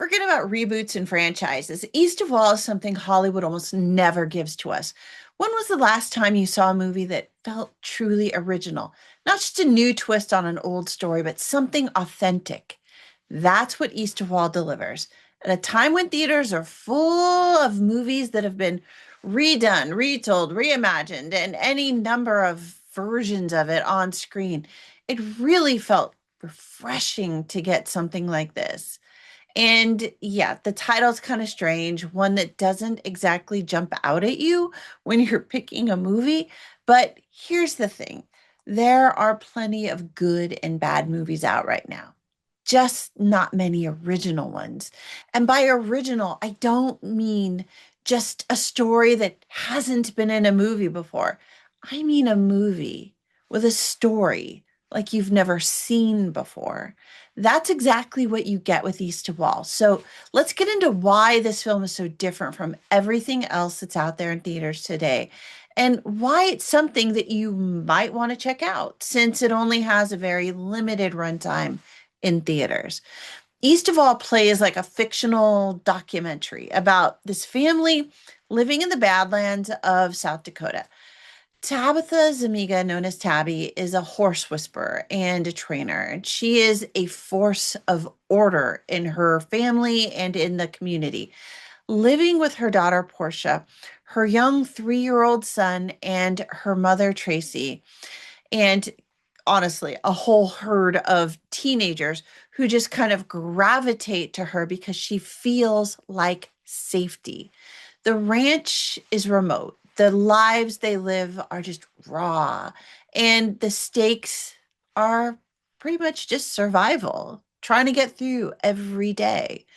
Forget about reboots and franchises. East of All is something Hollywood almost never gives to us. When was the last time you saw a movie that felt truly original? Not just a new twist on an old story, but something authentic. That's what East of All delivers. At a time when theaters are full of movies that have been redone, retold, reimagined, and any number of versions of it on screen, it really felt refreshing to get something like this. And yeah, the title's kind of strange, one that doesn't exactly jump out at you when you're picking a movie. But here's the thing, there are plenty of good and bad movies out right now, just not many original ones. And by original, I don't mean just a story that hasn't been in a movie before. I mean a movie with a story like you've never seen before. That's exactly what you get with East of All. So let's get into why this film is so different from everything else that's out there in theaters today, and why it's something that you might want to check out since it only has a very limited runtime in theaters. East of All plays like a fictional documentary about this family living in the Badlands of South Dakota. Tabatha Zimiga, known as Tabby, is a horse whisperer and a trainer, and she is a force of order in her family and in the community, living with her daughter Portia, her young 3-year-old son, and her mother Tracey, and honestly, a whole herd of teenagers who just kind of gravitate to her because she feels like safety. The ranch is remote. The lives they live are just raw, and the stakes are pretty much just survival, trying to get through every day.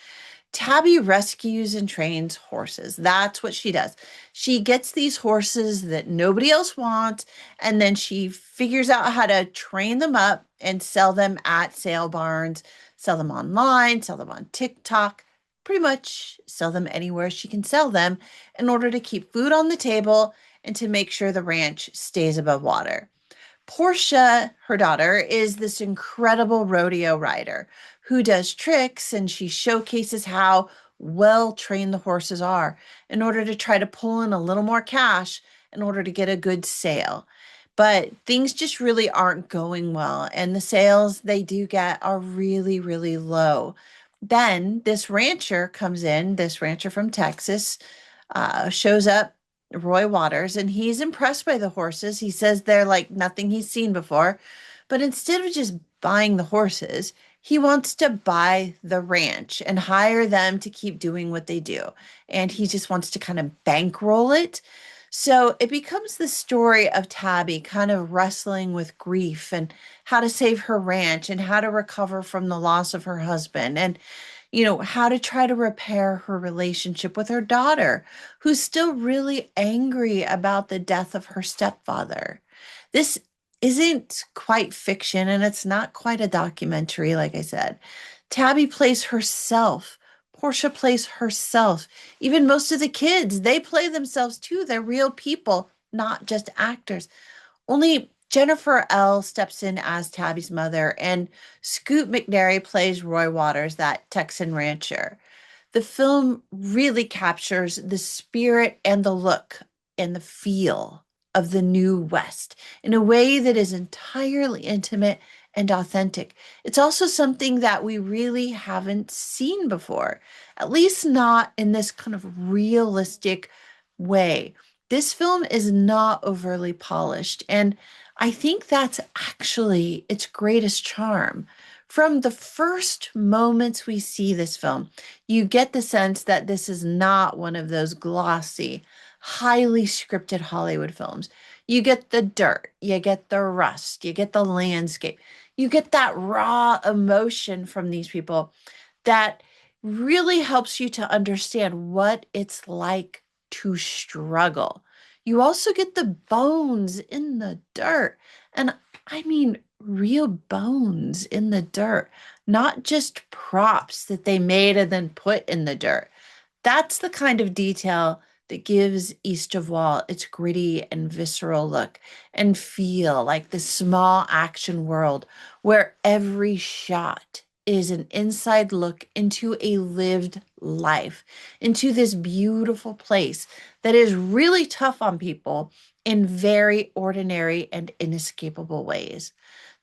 Tabby rescues and trains horses. That's what she does. She gets these horses that nobody else wants, and then she figures out how to train them up and sell them at sale barns, sell them online, sell them on TikTok, pretty much sell them anywhere she can sell them in order to keep food on the table and to make sure the ranch stays above water. Portia, her daughter, is this incredible rodeo rider who does tricks, and she showcases how well trained the horses are in order to try to pull in a little more cash in order to get a good sale. But things just really aren't going well, and the sales they do get are really, really low. Then this rancher comes in, this rancher from Texas, shows up, Roy Waters, and he's impressed by the horses. He says they're like nothing he's seen before. But instead of just buying the horses, he wants to buy the ranch and hire them to keep doing what they do. And he just wants to kind of bankroll it. So it becomes the story of Tabby kind of wrestling with grief and how to save her ranch and how to recover from the loss of her husband, and how to try to repair her relationship with her daughter, who's still really angry about the death of her stepfather. This isn't quite fiction, and it's not quite a documentary, like I said. Tabby plays herself. Portia plays herself. Even most of the kids, they play themselves too. They're real people, not just actors. Only Jennifer L. steps in as Tabby's mother, and Scoot McNairy plays Roy Waters, that Texan rancher. The film really captures the spirit and the look and the feel of the New West in a way that is entirely intimate and authentic. It's also something that we really haven't seen before, at least not in this kind of realistic way. This film is not overly polished, and I think that's actually its greatest charm. From the first moments we see this film, you get the sense that this is not one of those glossy, highly scripted Hollywood films. You get the dirt, you get the rust, you get the landscape, you get that raw emotion from these people that really helps you to understand what it's like to struggle. You also get the bones in the dirt. And I mean, real bones in the dirt, not just props that they made and then put in the dirt. That's the kind of detail that gives East of Wall its gritty and visceral look and feel like the small action world where every shot is an inside look into a lived life, into this beautiful place that is really tough on people in very ordinary and inescapable ways.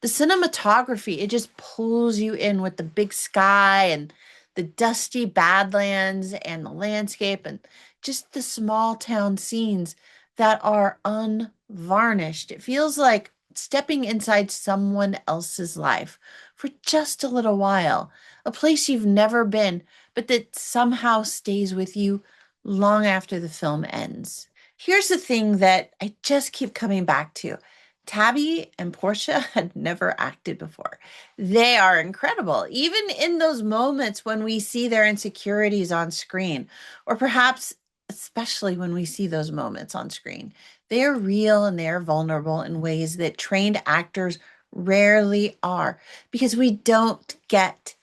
The cinematography, it just pulls you in with the big sky and the dusty badlands and the landscape and just the small town scenes that are unvarnished. It feels like stepping inside someone else's life for just a little while, a place you've never been, but that somehow stays with you long after the film ends. Here's the thing that I just keep coming back to. Tabby and Portia had never acted before. They are incredible, even in those moments when we see their insecurities on screen, or perhaps especially when we see those moments on screen. They are real and they are vulnerable in ways that trained actors rarely are because we don't get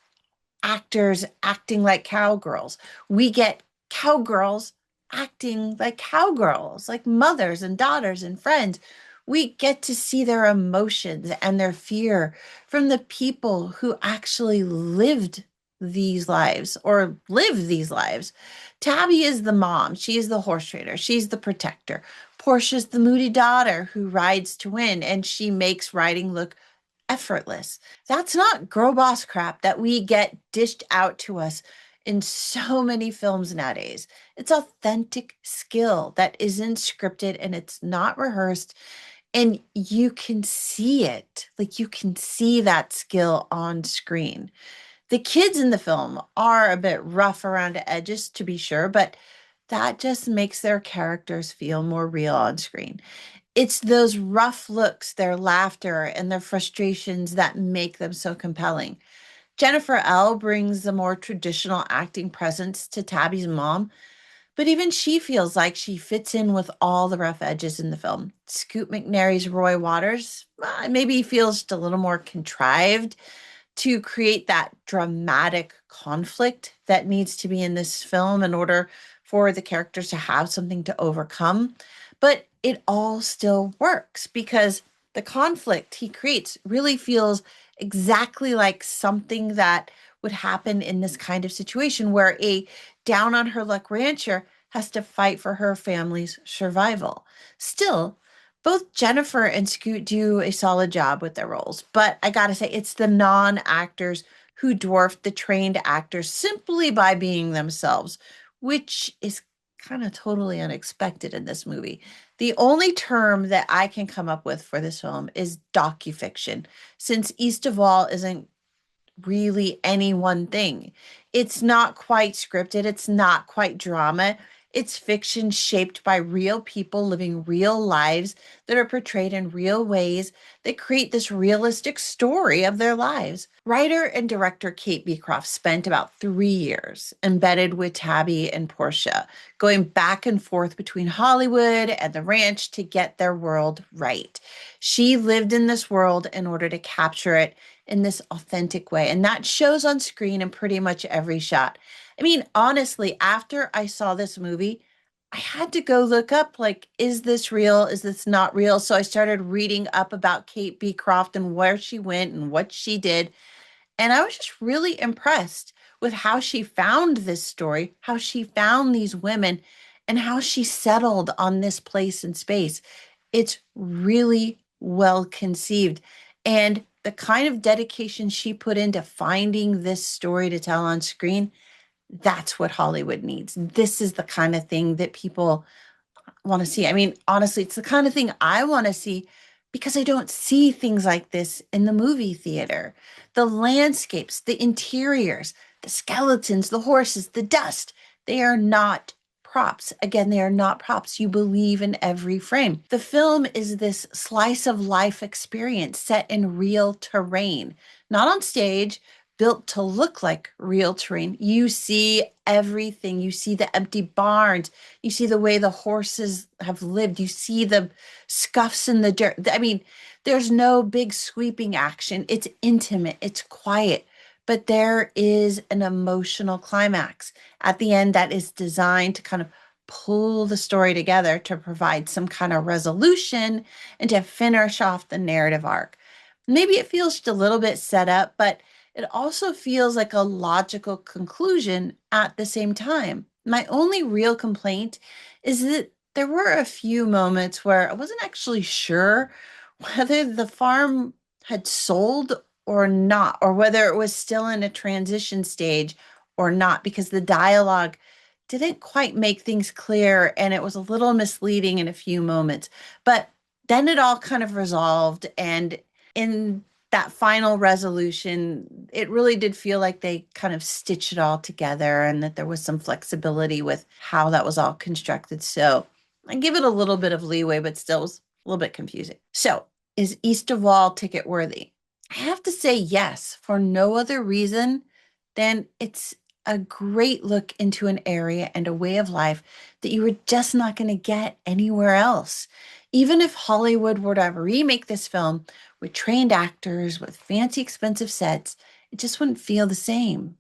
actors acting like cowgirls. We get cowgirls acting like cowgirls, like mothers and daughters and friends. We get to see their emotions and their fear from the people who actually lived these lives or live these lives. Tabby is the mom. She is the horse trader. She's the protector. Portia's the moody daughter who rides to win, and she makes riding look effortless. That's not girl boss crap that we get dished out to us in so many films nowadays. It's authentic skill that isn't scripted and it's not rehearsed. And you can see it. Like you can see that skill on screen. The kids in the film are a bit rough around the edges, to be sure, but that just makes their characters feel more real on screen. It's those rough looks, their laughter, and their frustrations that make them so compelling. Jennifer L. brings a more traditional acting presence to Tabby's mom, but even she feels like she fits in with all the rough edges in the film. Scoot McNairy's Roy Waters, maybe he feels just a little more contrived to create that dramatic conflict that needs to be in this film in order for the characters to have something to overcome. But it all still works because the conflict he creates really feels exactly like something that would happen in this kind of situation where a down on her luck rancher has to fight for her family's survival. Still, both Jennifer and Scoot do a solid job with their roles, but I gotta say, it's the non actors who dwarf the trained actors simply by being themselves, which is kind of totally unexpected in this movie. The only term that I can come up with for this film is docufiction, since East of All isn't really any one thing. It's not quite scripted, it's not quite drama. It's fiction shaped by real people living real lives that are portrayed in real ways that create this realistic story of their lives. Writer and director Kate Beecroft spent about 3 years embedded with Tabby and Portia, going back and forth between Hollywood and the ranch to get their world right. She lived in this world in order to capture it in this authentic way. And that shows on screen in pretty much every shot. I mean, honestly, after I saw this movie, I had to go look up like, is this real? Is this not real? So I started reading up about Kate Beecroft and where she went and what she did. And I was just really impressed with how she found this story, how she found these women, and how she settled on this place and space. It's really well conceived. And the kind of dedication she put into finding this story to tell on screen, that's what Hollywood needs. This is the kind of thing that people want to see. I mean, honestly, it's the kind of thing I want to see because I don't see things like this in the movie theater. The landscapes, the interiors, the skeletons, the horses, the dust, they are not props. Again, they are not props. You believe in every frame. The film is this slice of life experience set in real terrain, not on stage, built to look like real terrain. You see everything. You see the empty barns. You see the way the horses have lived. You see the scuffs in the dirt. I mean, there's no big sweeping action. It's intimate, it's quiet, but there is an emotional climax at the end that is designed to kind of pull the story together to provide some kind of resolution and to finish off the narrative arc. Maybe it feels just a little bit set up, but it also feels like a logical conclusion at the same time. My only real complaint is that there were a few moments where I wasn't actually sure whether the farm had sold or not, or whether it was still in a transition stage or not, because the dialogue didn't quite make things clear and it was a little misleading in a few moments. But then it all kind of resolved. And in that final resolution, it really did feel like they kind of stitched it all together and that there was some flexibility with how that was all constructed. So I give it a little bit of leeway, but still was a little bit confusing. So is East of All ticket worthy? I have to say yes, for no other reason than it's a great look into an area and a way of life that you were just not going to get anywhere else. Even if Hollywood were to remake this film with trained actors, with fancy, expensive sets, it just wouldn't feel the same.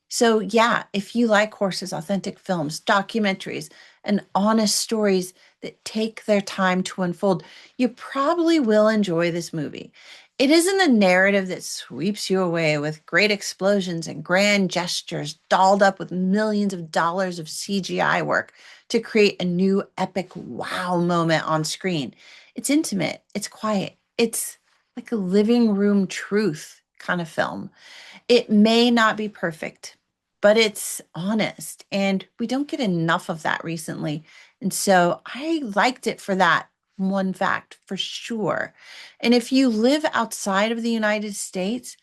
So, yeah, if you like horses, authentic films, documentaries, and honest stories that take their time to unfold, you probably will enjoy this movie. It isn't a narrative that sweeps you away with great explosions and grand gestures dolled up with millions of dollars of CGI work to create a new epic wow moment on screen. It's intimate, it's quiet, it's like a living room truth kind of film. It may not be perfect, but it's honest. And we don't get enough of that recently. And so I liked it for that one fact for sure. And if you live outside of the United States,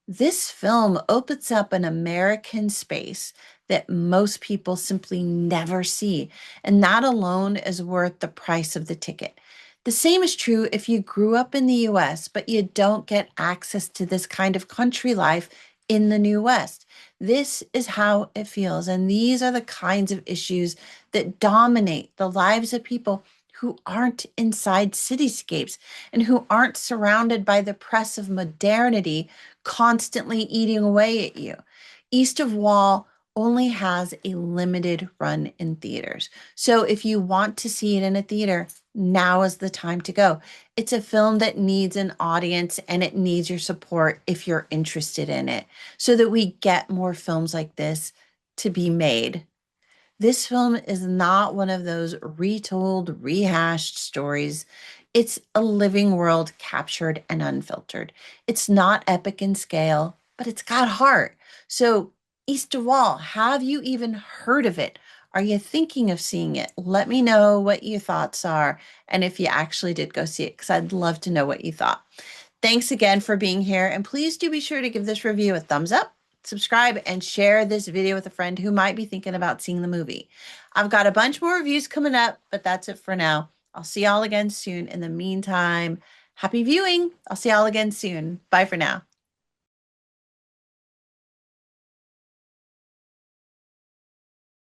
this film opens up an American space that most people simply never see, and that alone is worth the price of the ticket. The same is true if you grew up in the US, but you don't get access to this kind of country life in the New West. This is how it feels, and these are the kinds of issues that dominate the lives of people who aren't inside cityscapes and who aren't surrounded by the press of modernity constantly eating away at you. East of Wall only has a limited run in theaters. So if you want to see it in a theater, now is the time to go. It's a film that needs an audience and it needs your support if you're interested in it so that we get more films like this to be made. This film is not one of those retold, rehashed stories. It's a living world captured and unfiltered. It's not epic in scale, but it's got heart. So, East of Wall, have you even heard of it? Are you thinking of seeing it? Let me know what your thoughts are and if you actually did go see it, because I'd love to know what you thought. Thanks again for being here, and please do be sure to give this review a thumbs up, subscribe, and share this video with a friend who might be thinking about seeing the movie. I've got a bunch more reviews coming up, but that's it for now. I'll see y'all again soon. In the meantime, happy viewing. I'll see y'all again soon. Bye for now.